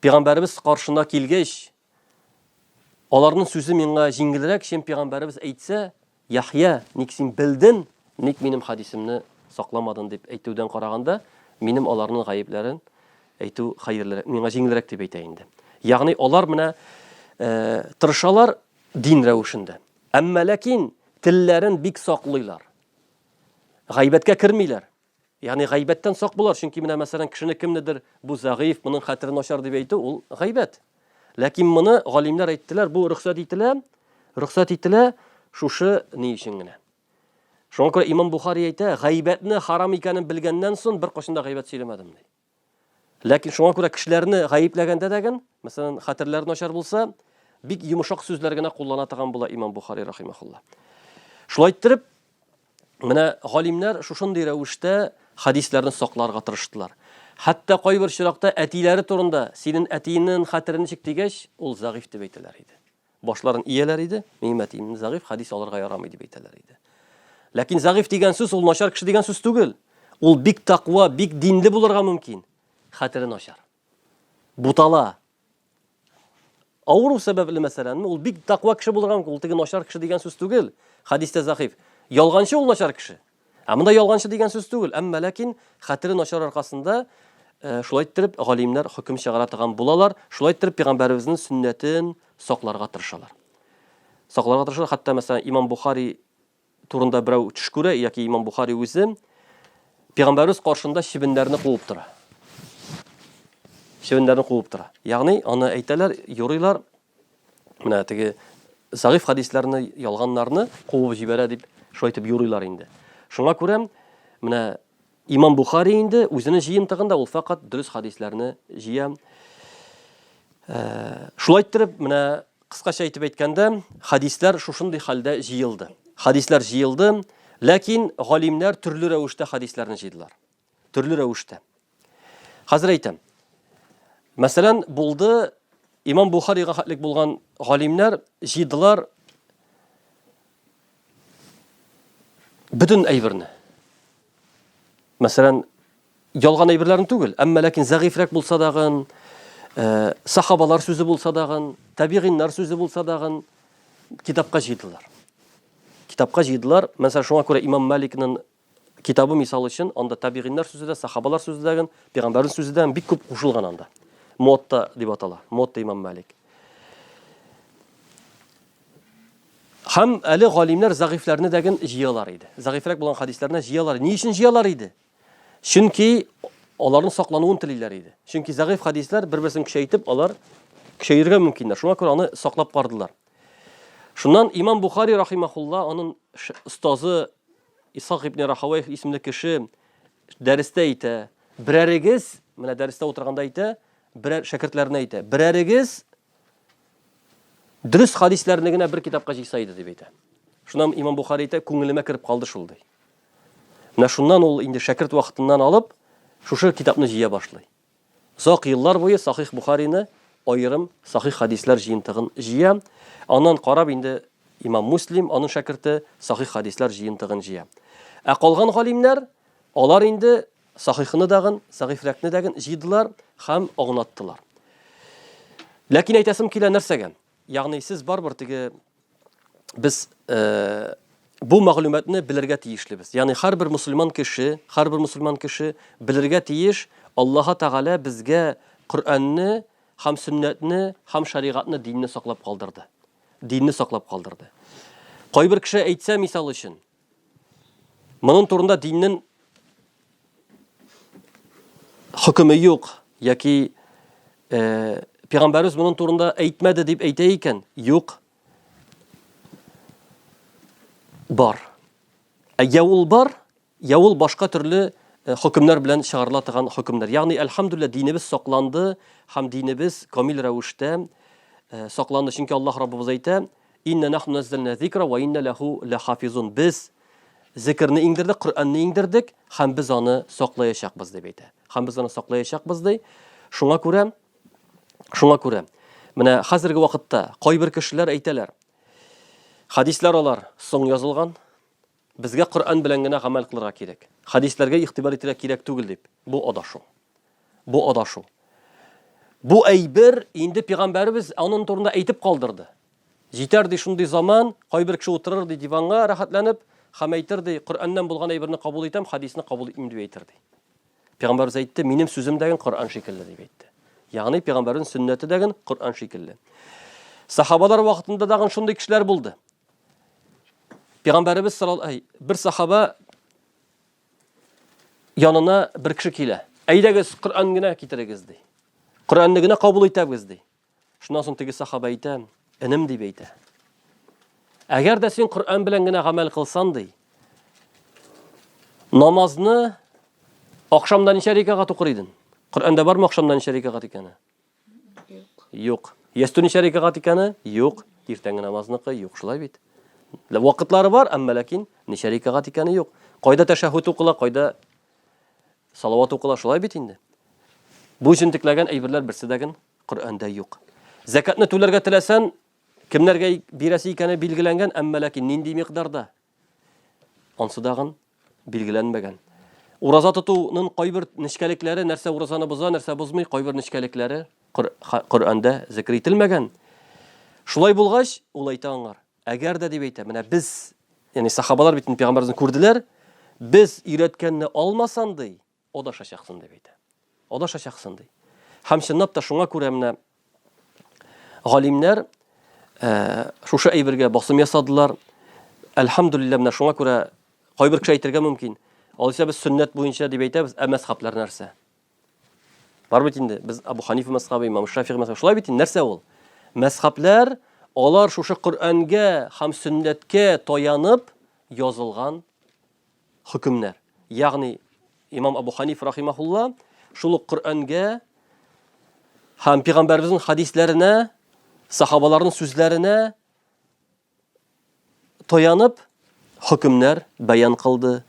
Пәйгамбәрбез каршына килгәч, аларның сүзе миңа җиңелрәк, чем Пәйгамбәрбез әйтсә, Яхья, ник син белдең, ник минем хадисымны сакламадың дип әйтүдән караганда, минем аларның гаепләрен әйтү хәерлерәк, миңа җиңелрәк дип әйтә инде. Ягъни алар менә тырышалар дин рәвешендә. Әмма ләкин телләрен бик саклыйлар. Гайбәткә кермиләр. Ягъни гайбәттән сак булар, чөнки менә мәсәлән кешене кемнедер бу загыйф, моның хәтере начар дип әйтү, ул гайбәт. Ләкин моны галимнәр әйттеләр, бу рөхсәт ителә шушы ни өчен генә. Шуңа күрә Имам Бухари әйтә, гайбәтне харам икәнен белгәннән соң бер кашында гайбәт сөйләмәдем ди. Ләкин шуңа күрә кешеләрне гаипләгәндә дәген, мәсәлән, хәтерләре начар булса, бик йомшак сүзләр генә куллана торган була Имам Бухари рахимахулла. Шулай итеп, менә галимнәр шушындый рәвештә хадисларны сакларга тырыштылар. Хәтта кайбер чиракта әтиләре турында, синең әтиеңнең хәтерен ничек дигәч, ул загыйф дип әйтәләр иде. Башларын ияләр иде, минем әтиемнең загыйф, хадис алырга ярамый дип әйтәләр иде. Ләкин загыйф дигән сүз ул начар кеше дигән сүз түгел. Ул бик тақва, бик динле булырга мөмкин. Хәтере начар. Бутала. Авыру сәбәпле мәсәлән, ул бик тақва кеше булырга мөмкин. Ул теге начар кеше дигән сүз түгел. Хадистә загыйф. Ялганчы ул начар кеше. Монда ялганчы дигән сүз түгел. Әмма ләкин хәтере начар аркасында шулай итеп галимнәр хөкем чыгара торган булалар. Шулай итеп Пәйгамбәребезнең сөннәтен сакларга тырышалар. Хәтта мәсәлән Имам Бухари турында берәү төш күрә, яки Имам Бухари үзе Пәйгамбәрбез каршында шибеннәрне куып тора. Ягъни аны әйтәләр, юрыйлар. Менә теге загыйф хадисларны, ялганнарны куып җибәрә дип шулай итеп юрыйлар инде. Шуңа күрә менә Имам Бухари инде үзенең җыентыгында ул фақат дөрес хадисларны җыя. Шулай итеп менә кыскача әйтеп әйткәндә, хадислар шушындый хәлдә җыелды. Хадислар җыелды, ләкин галимнәр төрле рәвештә хадисларны җыйдылар. Төрле рәвештә. Хәзер әйтәм. Мәсәлән, булды Имам Бухарига хәтлек булган галимнәр җыйдылар бөтен әйберне. Мәсәлән, ялган әйберләрен түгел, әмма ләкин загыйфрак булса дагын, сахабалар сүзе булса дагын, табигиннар сүзе булса дагын китапка җыйдылар. Мәсәлән, шуңа күрә Имам Маликның китабы мисал өчен, анда табигиннар сүзе дә, сахабалар сүзе дә, Пәйгамбәрнең сүзе дә бик күп кушылган анда. Муатта дип атала. Муатта Имам Малик. Һәм әле галимнәр загыйфларны дәген җыялар иде. Загыйфрак булган хадисларны җыялар. Ни өчен җыялар иде? Чөнки аларның саклануын телиләр иде. Чөнки загыйф хадислар бер-берсен көчәйтеп, алар көчәйергә мөмкиннәр. Шуңа күрә аны саклап бардылар. Шуннан Имам Бухари рахимахулла, аның устазы Исхак ибн Рахавайх исемле кеше дәрестә әйтә, Берәрегез, менә дәрестә утырганда әйтә, берәр шәкертләренә әйтә, берәрегез дөрес хадисләрне генә бер китапка җыйса иде дип әйтә. Шуннан Имам Бухари әйтә, күңелемә кирип калды шул ди. Менә шуннан ул инде шәкерт вакытыннан алып, шушы китапны җыя башлый. Озак еллар буе Сахих Бухарины айрым сахих хадислар җыентыгын җыя. Аннан карап инде Имам Муслим, аның шәкерте сахих хадислар җыентыгын җыя. Ә калган галимнәр, алар инде сахихны дагын, сахифрәкне дагын җыйдылар һәм агнаттылар. Ләкин әйтәсем килә нәрсәгә? Ягъни сез барбыр теге без бу мәгълүматны белергә тиешлебез. Ягъни һәрбер мусульман кеше белергә тиеш, Аллаһ Тәгалә безгә Коръәнне һәм сөннәтне һәм шариғатны, динне саклап калдырды. Кайбер кеше әйтсә, мисал өчен, моның турында диннең хөкеме юк, яки Пәйгамбәрбез моның турында әйтмәде дип әйтә икән, юк. Бар. Я ул бар, я ул башка төрле хөкемнәр белән чыгарыла торган хөкемнәр. Ягъни әлхәмдүлилләh динебез сакланды һәм динебез камил рәвештә сакланды. Чөнки Аллаһ Раббыбыз әйтә: "Инна нахну наззална зикра ва инна лаху лахафизун." Без зикрне иңдердек, Коръәнне иңдердек һәм без аны саклаячакбыз дип әйтә. Шуңа күрә, менә хәзерге вакытта кайбер кешеләр әйтәләр, хадислар алар соң язылган, безгә Коръән белән генә гамәл кылырга кирәк. Хадисләргә игътибар итәргә кирәк түгел дип. Бу адашу. Бу әйбер инде Пәйгамбәрбез аның турында әйтеп калдырды. Җитәр ди шундый заман, кайбер кеше утырыр ди диванга рәхәтләнеп, һәм әйтер ди, Коръәннән булган әйберне кабул итәм, хадисны кабул итмим дип әйтер ди. Пәйгамбәрбез әйтте, минем сүзем дәген Коръән шикелле дип әйтте. Ягъни Пәйгамбәрнең сөннәте дәген Коръән шикелле. Сахабалар вакытында дагы шундый кешеләр булды. Пәйгамбәрбез бер сахаба янына бер кеше килә. Әйдәгез Коръән генә китерегез ди. Коръәнне генә кабул итәбез ди. Шуннан соң теге сахаба әйтә, энем дип әйтә. Әгәр дә син Коръән белән генә гамәл кылсаң ди, намазны акшамда ничә рәкәгать укыр идең? Коръәндә бармы акшамда ничә рәкәгать икәне? Юк. Ястү ничә рәкәгать икәне? Юк. Иртәнге намазныкы юк, шулай бит. Вакытлары бар, әмма ләкин ничә рәкәгать икәне юк. Кайда тәшәһһүд укыла, кайда салават укыла, шулай бит инде. Бу җентекләгән әйберләр берсе дәген Коръәндә юк. Закатны түләргә теләсән, кемнәргә бирәсе икәне билгеләнгән, әмма ләкин нинди микъдарда? Ансы дагын билгеләнмәгән. Ураза тотуның кайбер нечкәлекләре, нәрсә уразаны боза, нәрсә бозмый, кайбер нечкәлекләре Коръәндә зикр ителмәгән. Шулай булгач, ул әйтә аңар, әгәр дә дип әйтә, менә без, ягъни сахабалар бит Пәйгамбәрне күрделәр, без өйрәткәнне алмасаң ди, адашачаксың дип әйтә. Адашачаксың ди. Һәм чынлап та шуңа күрә менә галимнәр шушы әйбергә басым ясадылар. Әлхәмдүлилләh, менә шуңа күрә кайбер кеше әйтергә мөмкин. Алайса без сөннәт буенча дип әйтәбез, мәзһәбләр нәрсә? Бар бит инде, без Абу Ханифа мәзһәбе, Имам Шафиғи мәзһәбе, шулай бит инде, нәрсә ул? Мәзһәбләр, алар шушы Коръәнгә һәм сөннәткә таянып язылган хөкемнәр. Ягъни Имам Абу Ханифа рахимахулла шул Коръәнгә һәм Пәйгамбәрбезнең хадисләренә, сахабаларның сүзләренә таянып хөкемнәр бәян кылды.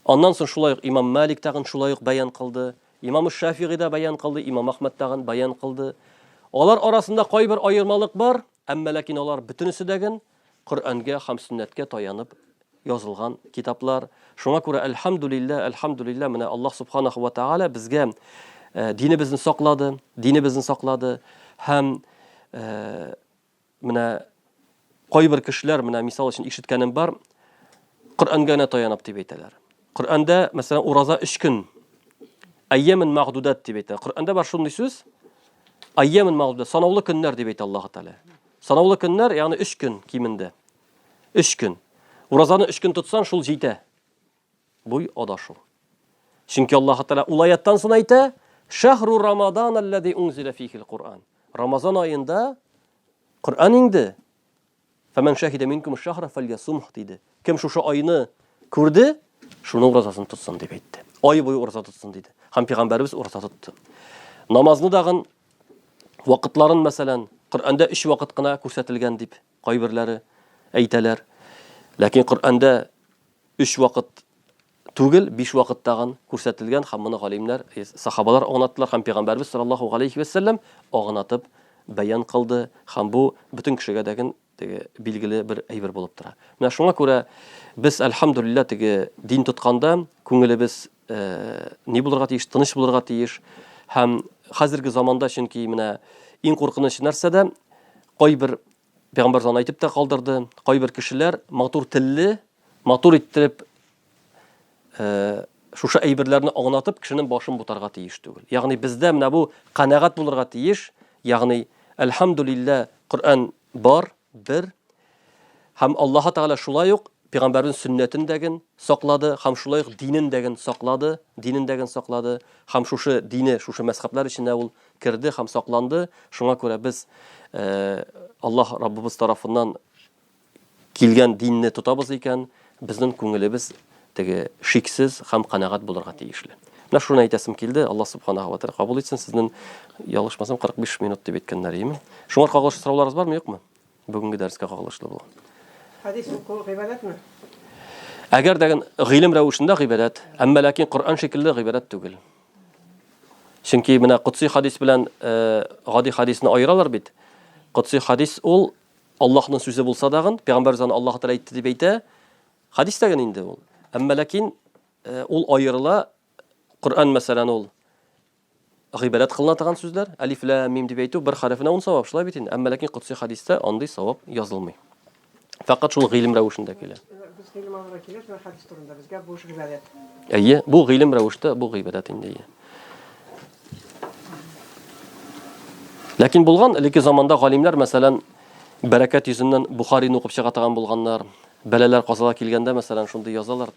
Аннан соң шулай Имам Малик тагын шулай бәян кылды. Имам Шафиғи да бәян кылды, Имам Ахмад тагын бәян кылды. Алар арасында кайбер аермалык бар, әмма ләкин алар бөтенесе дәген Коръәнгә һәм сөннәткә таянып язылган китаплар. Шуңа күрә әлхәмдүлилләh, менә Аллаһ субханаһу ва тааля безгә динебезне саклады һәм менә кайбер кешеләр, менә мисал өчен ишеткәнем бар, Коръәнгә генә таянып дип әйтәләр. Коръәндә, мәсәлән, ураза 3 көн, әйямын мәгъдудат дип әйтә. Коръәндә бар шундый сүз, әйямын мәгъдудат, санаулы көннәр дип әйтә Аллаһ Тәгалә. Санаулы көннәр, ягъни 3 көн кимендә. 3 көн. Уразаны 3 көн тотсаң, шул җитә. Бу адашу. Чөнки Аллаһ Тәгалә ул аяттан соң әйтә: "Шахру Рамадан аллази унзила фихи ал-Qur'ан." Рамазан айында Коръән инде. "Фаман шахида минкум аш-шахра фальясумх" диде. Кем шушы айны күрде, шуның уразасын тотсын дип әйтте. Ай буе ураза тотсын диде. һәм пәйгамбәрбез урта тотты. Намазны дагын вакытларын, мәсәлән, Коръәндә 3 вакыт кына күрсәтелгән дип кайберләре әйтәләр. Ләкин Коръәндә 3 вакыт түгел, 5 вакыт тагын күрсәтелгән һәм моны галимнәр, сахабалар аңлаттылар һәм пәйгамбәрбез саллаллаһу алейхи ва саллям аңлатып баян кылды һәм бу бөтен кешегә дәген билгеле бер әйбер булып тора. Менә шуңа күрә без әлхәмдүлилләh дин тотканда күңелебез ни булырга тиеш, тыныч булырга тиеш һәм хәзерге заманда чөнки менә иң куркыныч нәрсәдә кайбер пәйгамбәр зан әйтеп тә калдырды, кайбер кешеләр матур телле, матур иттереп шушы әйберләрне аңлатып кешенең башын бутарга тиеш түгел. Ягъни бездә менә бу канәгать булырга тиеш, ягъни әлхәмдүлилләh Коръән бар, бер һәм Аллаһ Тәгалә шулай ук пәйгамбәрнең сөннәтен саклады, һәм шулай ук динен саклады, һәм шушы дине, шушы мәзһәбләр эченә ул кирде һәм сакланды. Шуңа күрә без Аллаһ Раббыбыз тарафыннан килгән динне тотабыз икән, безнең күңелебез шиксез һәм канәгать булырга тиешле. Менә шуны әйтәсем килде. Аллаһ Субханаһу ва Тәгалә кабул итсен. Сезнең ялгышмасам 45 минут дип әйткәннәр име? Шуңа кагылышлы сорауларыгыз бармы, юкмы? Бүгенге дәрескә кагылышлы булган. Хадис уку гыйбадәтме? Әгәр дәген гыйлем рәвешендә гыйбадәт, әмма ләкин Коръән шикелле гыйбадәт түгел. Чөнки менә Кутси хадис белән гади хадисны аералар бит. Кутси хадис ул Аллаһның сүзе булса дагын, пәйгамбәр заны Аллаһ Тәгалә әйтте дип әйтә. Хадис дәген инде ул. Әмма ләкин ул аерыла. Коръән мәсәлән ул гыйбадәт кылына торган сүзләр, алиф лам мим дип әйтү бер хәрефенә 10 савап шулай бит инде. Әмма ләкин Кутси хадистә андый савап язылмый. Фақат шул гыйлем рәвешендә килә. Без гыйлем алырга килеш, бер хадис турында безгә бу гыйбадәт. Әйе, бу гыйлем рәвештә, бу гыйбадәт инде. Ләкин булган элекке заманда галимнәр, мәсәлән, бәрәкәт йөзеннән Бухарины укып чыга торган булганнар, бәләләр казага килгәндә, мәсәлән, шундый язалар,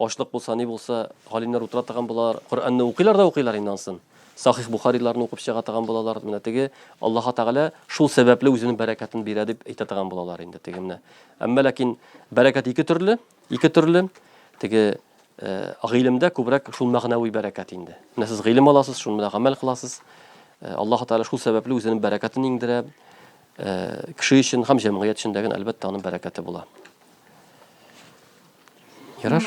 ачлык булса, ни булса, галимнәр утыра торган булалар, Коръәнне укыйлар инде ансын. Сахих Бухариларны укып чыга торган булалар, менә Аллаһ Тәгалә шул сәбәпле үзенең бәрәкәтен бирә дип әйтә торган булалар инде менә. Әмма ләкин бәрәкәт ике төрле. Гыйлемдә күбрәк шул мәгънәви бәрәкәт инде. Менә сез гыйлем аласыз, шуны белән гамәл кыласыз. Аллаһ Тәгалә шул сәбәпле үзенең бәрәкәтен иңдерә. Кеше өчен һәм җәмгыять өчен дә әлбәттә аның бәрәкәте була. Яраш.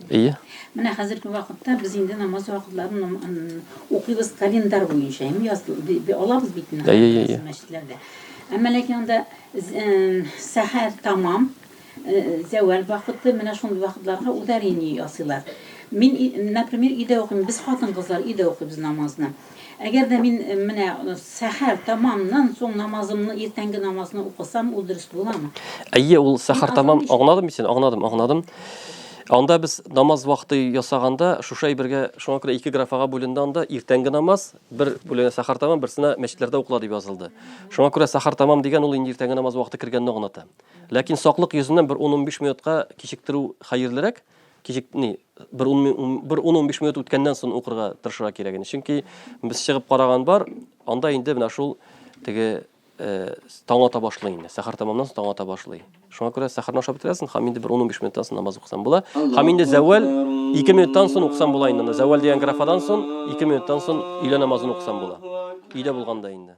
Ие. Менә хәзерге вакытта без инде намаз вакытларын укыйбыз календар буенча, алабыз бит мәчетләрдә. Әмма ләкин анда сәхәр тамам, зәвал вакыты, менә шундый вакытларга ударение ясыйлар. Мин, например, идә укыйм, без хатын-кызлар идә укыйбыз намазны. Әгәр дә мин менә сәхәр тамамнан соң намазымны, иртәнге намазны укысам, ул дөрес буламы? Әйе, ул сәхәр тамам, аңладым син, аңладым. Анда без намаз вакыты ясаганда, шушы әйбергә, шуңа күрә 2 графага бүленде анда, иртәнге намаз, бер бүленә сәхәр тамам, берсенә мәчетләрдә укыла дип язылды. Шуңа күрә сәхәр тамам дигән ул инде иртәнге намаз вакыты кергәнне аңлата. Ләкин саклык йөзеннән бер 10-15 минутка кичектерү хәерлерәк. Бер 10-15 минут үткәннән соң укырга тырышырга кирәк. Чөнки без чыгып караган бар, анда инде менә шул таң ата башлый инде. Сәхәр тамамнан соң таң ата башлый. Шуңа күрә сәхәрне ашап бетерәсең, һәм инде бер 15 минуттан соң намаз укысаң була. Һәм инде зәвал 2 минуттан соң укысаң була инде. Зәвал дигән графадан соң 2 минуттан соң өйлә намазын укысаң була. Өйдә булганда инде.